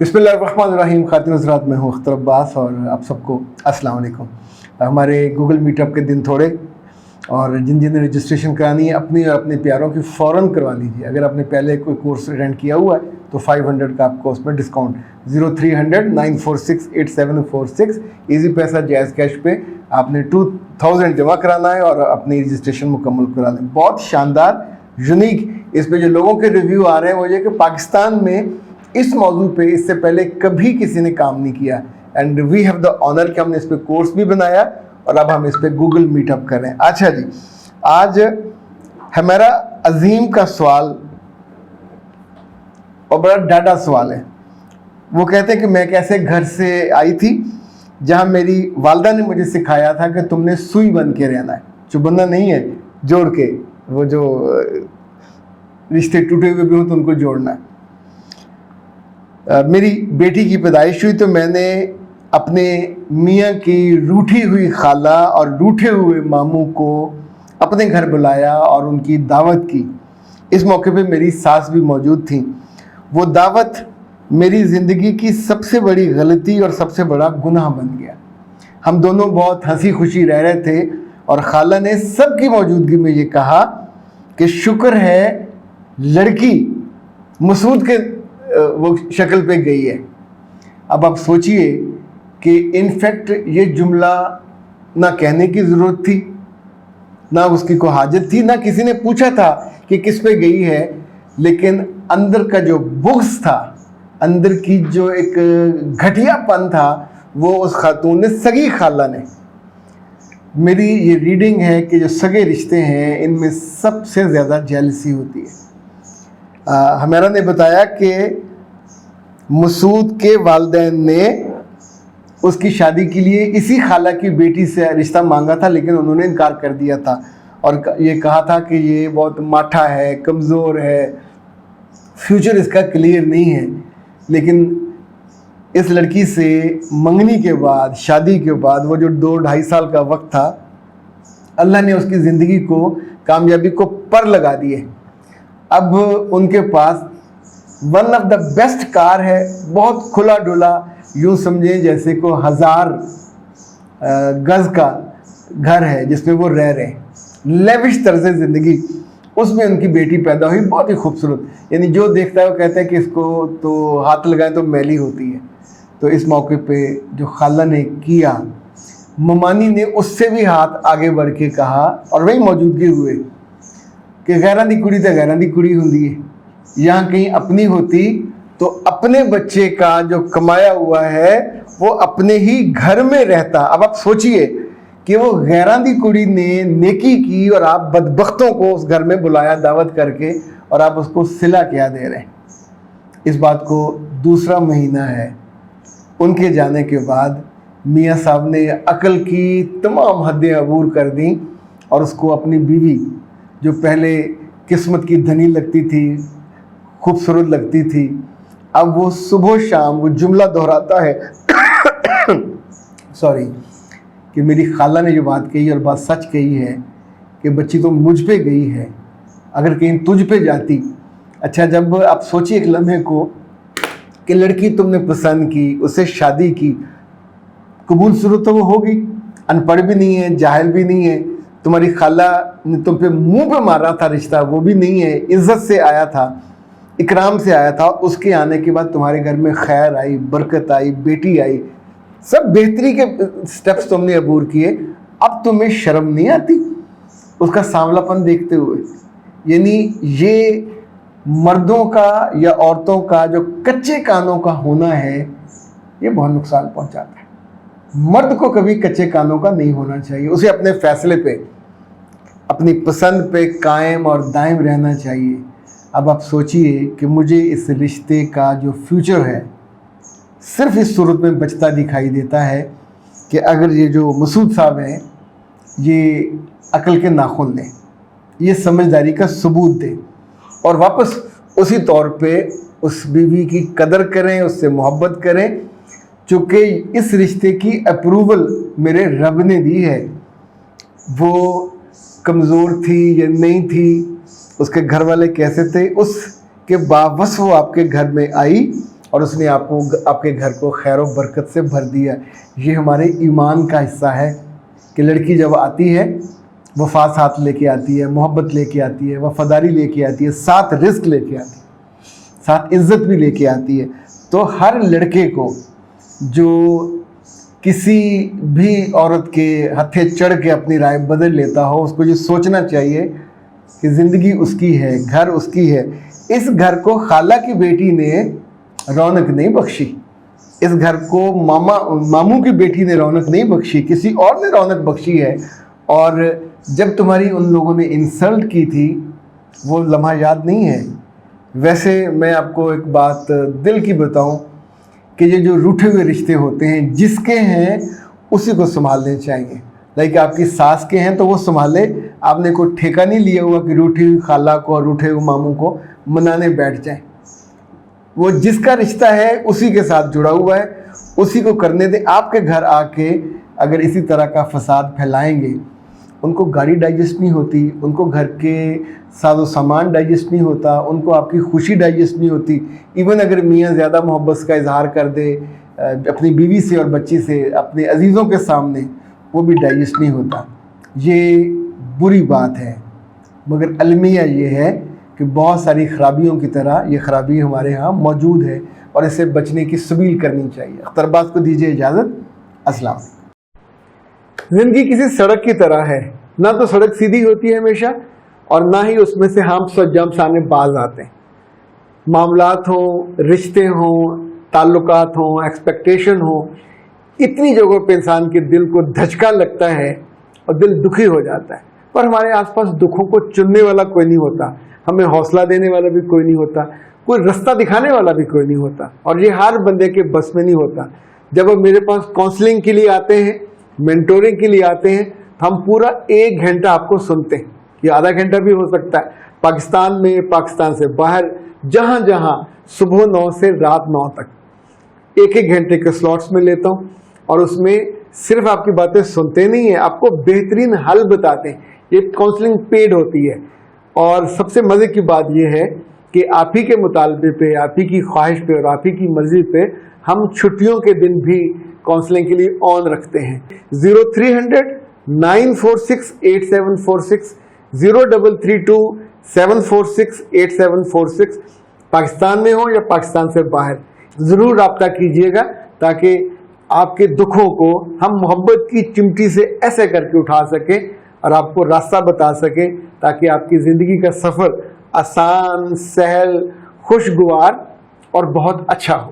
बिस्मिल्लाहिर्रहमानिर्रहीम। खातिन हज़रात, मैं हूँ अख्तर अब्बास और आप सबको अस्सलाम वालेकुम। हमारे गूगल मीटअप के दिन थोड़े, और जिन जिन ने रजिस्ट्रेशन करानी है अपनी और अपने प्यारों की फ़ौरन करवा लीजिए। अगर आपने पहले कोई कोर्स अटेंड किया हुआ है तो 500 का आपको उसमें डिस्काउंट। 0300 946 8746 ईजी पैसा जैज़ कैश पे आपने 2000 जमा कराना है और अपनी रजिस्ट्रेशन मुकम्मल करा लें। बहुत शानदार यूनिक इस पे जो लोगों के रिव्यू आ रहे हैं वो ये कि पाकिस्तान में इस मौजू पे इससे पहले कभी किसी ने काम नहीं किया, and we have the honour कि हमने इस पे कोर्स भी बनाया और अब हम इस पे गूगल मीटअप कर रहे हैं। अच्छा जी, आज हमारा अजीम का सवाल और बड़ा डाटा सवाल है। वो कहते हैं कि मैं कैसे घर से आई थी जहां मेरी वालदा ने मुझे सिखाया था कि तुमने सुई बन के रहना है, चुबंदा नहीं है, जोड़ के, वो जो रिश्ते टूटे हुए भी हों तो उनको जोड़ना है। मेरी बेटी की पैदाइश हुई तो मैंने अपने मियाँ की रूठी हुई खाला और रूठे हुए मामू को अपने घर बुलाया और उनकी दावत की। इस मौके पे मेरी सास भी मौजूद थी। वो दावत मेरी ज़िंदगी की सबसे बड़ी गलती और सबसे बड़ा गुनाह बन गया। हम दोनों बहुत हंसी खुशी रह रहे थे और खाला ने सबकी मौजूदगी में ये कहा कि शुक्र है लड़की मसूद के वो शक्ल पे गई है। अब आप सोचिए कि इनफैक्ट ये जुमला ना कहने की ज़रूरत थी, ना उसकी को हाजत थी, ना किसी ने पूछा था कि किस पे गई है, लेकिन अंदर का जो बुग़्ज़ था, अंदर की जो एक घटियापन था, वो उस खातून ने, सगी खाला ने, मेरी ये रीडिंग है कि जो सगे रिश्ते हैं इनमें सबसे ज़्यादा जेलसी होती है। हमारा ने बताया कि मसूद के वालिदैन ने उसकी शादी के लिए इसी खाला की बेटी से रिश्ता मांगा था, लेकिन उन्होंने इनकार कर दिया था और ये कहा था कि ये बहुत माठा है, कमज़ोर है, फ्यूचर इसका क्लियर नहीं है। लेकिन इस लड़की से मंगनी के बाद, शादी के बाद, वो जो 2-2.5 साल का वक्त था, अल्लाह ने उसकी ज़िंदगी को, कामयाबी को पर लगा दिए। अब उनके पास one of the best car है, बहुत खुला डुला, यूँ समझें जैसे को 1000 गज़ का घर है जिसमें वो रह रहे हैं, लेविश तर्ज़ ज़िंदगी। उसमें उनकी बेटी पैदा हुई, बहुत ही खूबसूरत, यानी जो देखता है वो कहता है कि इसको तो हाथ लगाएं तो मैली होती है। तो इस मौके पे जो खाला ने किया, ममानी ने उससे भी हाथ आगे बढ़ के कहा और वही मौजूदगी हुए कि गैरां दी कुड़ी तो गैरां दी कुड़ी होंदी है, यहाँ कहीं अपनी होती तो अपने बच्चे का जो कमाया हुआ है वो अपने ही घर में रहता। अब आप सोचिए कि वो गैरां दी कुड़ी ने नेकी की और आप बदबख्तों को उस घर में बुलाया दावत करके, और आप उसको सिला क्या दे रहे हैं। इस बात को दूसरा महीना है उनके जाने के बाद, मियाँ साहब ने अकल की तमाम हदें अबूर कर दी और उसको अपनी बीवी, जो पहले किस्मत की धनी लगती थी, खूबसूरत लगती थी, अब वो सुबह शाम वो जुमला दोहराता है सॉरी, कि मेरी खाला ने जो बात कही और बात सच कही है कि बच्ची तो मुझ पे गई है, अगर कहीं तुझ पे जाती। अच्छा, जब आप सोचिए एक लम्हे को कि लड़की तुमने पसंद की, उससे शादी की, कबूल शुरू तो वो होगी, अनपढ़ भी नहीं है, जाहिल भी नहीं है, तुम्हारी खाला ने तुम पे मुंह पे मारा था, रिश्ता वो भी नहीं है, इज़्ज़त से आया था, इकराम से आया था। उसके आने के बाद तुम्हारे घर में खैर आई, बरकत आई, बेटी आई, सब बेहतरी के स्टेप्स तुमने अबूर किए। अब तुम्हें शर्म नहीं आती उसका सांवलापन देखते हुए? यानी ये मर्दों का या औरतों का जो कच्चे कानों का होना है, ये बहुत नुकसान पहुंचाता है। मर्द को कभी कच्चे कानों का नहीं होना चाहिए, उसे अपने फैसले पे, अपनी पसंद पे कायम और दायम रहना चाहिए। अब आप सोचिए कि मुझे इस रिश्ते का जो फ्यूचर है सिर्फ इस सूरत में बचता दिखाई देता है कि अगर ये जो मसूद साहब हैं ये अकल के नाखून लें, ये समझदारी का सबूत दें और वापस उसी तौर पे उस बीवी की कदर करें, उससे मोहब्बत करें, चूँकि इस रिश्ते की अप्रूवल मेरे रब ने दी है। वो कमज़ोर थी या नहीं थी, उसके घर वाले कैसे थे, उसके बावस वो आपके घर में आई اور اس نے آپ کے گھر کو خیر و برکت سے بھر دیا. یہ ہمارے ایمان کا حصہ ہے کہ لڑکی جب آتی ہے وفا ساتھ لے کے آتی ہے, محبت لے کے آتی ہے, وفاداری لے کے آتی ہے, ساتھ رزق لے کے آتی ہے, ساتھ عزت بھی لے کے آتی ہے. تو ہر لڑکے کو جو کسی بھی عورت کے ہتھے چڑھ کے اپنی رائے بدل لیتا ہو, اس کو یہ سوچنا چاہیے کہ زندگی اس کی ہے, گھر اس کی ہے. اس گھر کو خالہ کی بیٹی نے رونق نہیں بخشی, اس گھر کو ماموں کی بیٹی نے رونق نہیں بخشی, کسی اور نے رونق بخشی ہے. اور جب تمہاری ان لوگوں نے انسلٹ کی تھی وہ لمحہ یاد نہیں ہے. ویسے میں آپ کو ایک بات دل کی بتاؤں کہ یہ جو روٹھے ہوئے رشتے ہوتے ہیں, جس کے ہیں اسی کو سنبھالنے چاہیے. لائک آپ کی ساس کے ہیں تو وہ سنبھالے, آپ نے کوئی ٹھیکہ نہیں لیا ہوا کہ روٹھی ہوئی خالہ کو اور روٹھے ہوئے ماموں کو منانے بیٹھ جائیں. وہ جس کا رشتہ ہے اسی کے ساتھ جڑا ہوا ہے, اسی کو کرنے دیں. آپ کے گھر آ کے اگر اسی طرح کا فساد پھیلائیں گے, ان کو گاڑی ڈائجسٹ نہیں ہوتی, ان کو گھر کے ساز و سامان ڈائجسٹ نہیں ہوتا, ان کو آپ کی خوشی ڈائجسٹ نہیں ہوتی. ایون اگر میاں زیادہ محبت کا اظہار کر دے اپنی بیوی سے اور بچی سے اپنے عزیزوں کے سامنے, وہ بھی ڈائجسٹ نہیں ہوتا. یہ بری بات ہے, مگر المیہ یہ ہے کہ بہت ساری خرابیوں کی طرح یہ خرابی ہمارے ہاں موجود ہے اور اسے بچنے کی سبیل کرنی چاہیے. اختر باز کو دیجیے اجازت. السلام علیکم. زندگی کسی سڑک کی طرح ہے, نہ تو سڑک سیدھی ہوتی ہے ہمیشہ, اور نہ ہی اس میں سے ہمس اور جمپس آنے باز آتے ہیں. معاملات ہوں, رشتے ہوں, تعلقات ہوں, ایکسپیکٹیشن ہوں, اتنی جگہوں پہ انسان کے دل کو دھچکا لگتا ہے اور دل دکھی ہو جاتا ہے. پر ہمارے آس پاس دکھوں کو چننے والا کوئی نہیں ہوتا, ہمیں حوصلہ دینے والا بھی کوئی نہیں ہوتا, کوئی رستہ دکھانے والا بھی کوئی نہیں ہوتا. اور یہ ہر بندے کے بس میں نہیں ہوتا. جب وہ میرے پاس کاؤنسلنگ کے لیے آتے ہیں, مینٹورنگ کے لیے آتے ہیں, ہم پورا 1 گھنٹہ آپ کو سنتے ہیں, یہ آدھا گھنٹہ بھی ہو سکتا ہے. پاکستان میں, پاکستان سے باہر, جہاں جہاں صبح 9 سے رات 9 تک 1 گھنٹے کے سلاٹس میں لیتا ہوں, اور اس میں صرف آپ کی باتیں سنتے نہیں ہیں, آپ کو بہترین حل بتاتے ہیں. یہ کاؤنسلنگ پیڈ ہوتی ہے. اور سب سے مزے کی بات یہ ہے کہ آپ ہی کے مطالبے پہ, آپ ہی کی خواہش پہ اور آپ ہی کی مرضی پہ ہم چھٹیوں کے دن بھی کاؤنسلنگ کے لیے آن رکھتے ہیں. 0300 946 8746 0332 746 8746. پاکستان میں ہو یا پاکستان سے باہر, ضرور رابطہ کیجیے گا تاکہ آپ کے دکھوں کو ہم محبت کی چمٹی سے ایسے کر کے اٹھا سکیں اور آپ کو راستہ بتا سکیں, تاکہ آپ کی زندگی کا سفر آسان, سہل, خوشگوار اور بہت اچھا ہو.